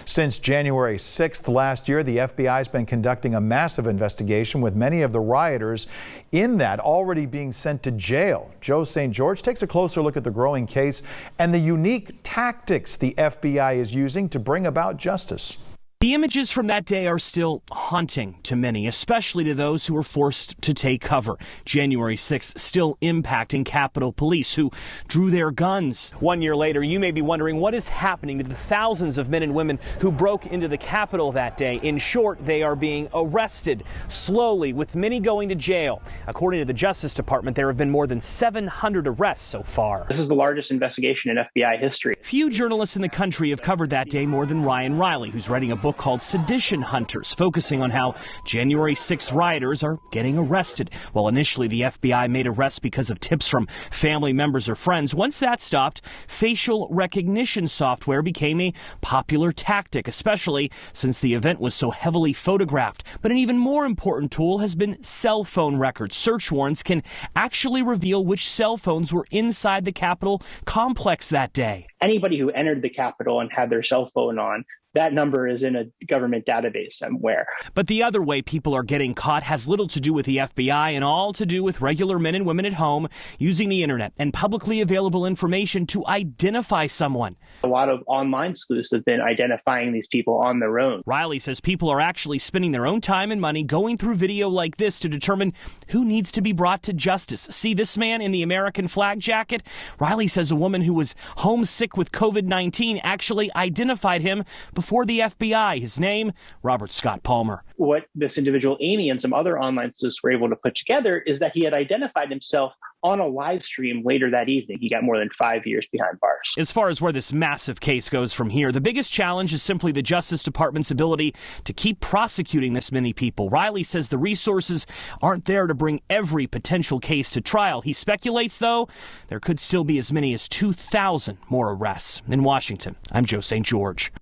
Since January 6th last year, the FBI has been conducting a massive investigation with many of the rioters in that already being sent to jail. Joe St. George takes a closer look at the growing case and the unique tactics the FBI is using to bring about justice. The images from that day are still haunting to many, especially to those who were forced to take cover. January 6th still impacting Capitol Police, who drew their guns. 1 year later, you may be wondering what is happening to the thousands of men and women who broke into the Capitol that day. In short, they are being arrested slowly, with many going to jail. According to the Justice Department, there have been more than 700 arrests so far. This is the largest investigation in FBI history. Few journalists in the country have covered that day more than Ryan Riley, who's writing a book called Sedition Hunters, focusing on how January 6th rioters are getting arrested. While initially the FBI made arrests because of tips from family members or friends, once that stopped, facial recognition software became a popular tactic, especially since the event was so heavily photographed. But an even more important tool has been cell phone records. Search warrants can actually reveal which cell phones were inside the Capitol complex that day. Anybody who entered the Capitol and had their cell phone on, that number is in a government database somewhere. But the other way people are getting caught has little to do with the FBI and all to do with regular men and women at home using the internet and publicly available information to identify someone. A lot of online sleuths have been identifying these people on their own. Riley says people are actually spending their own time and money going through video like this to determine who needs to be brought to justice. See this man in the American flag jacket? Riley says a woman who was homesick with COVID-19 actually identified him before the FBI. His name, Robert Scott Palmer. What this individual, Amy, and some other online sleuths were able to put together is that he had identified himself on a live stream later that evening. He got more than 5 years behind bars. As far as where this massive case goes from here, the biggest challenge is simply the Justice Department's ability to keep prosecuting this many people. Riley says the resources aren't there to bring every potential case to trial. He speculates, though, there could still be as many as 2,000 more arrests. In Washington, I'm Joe St. George.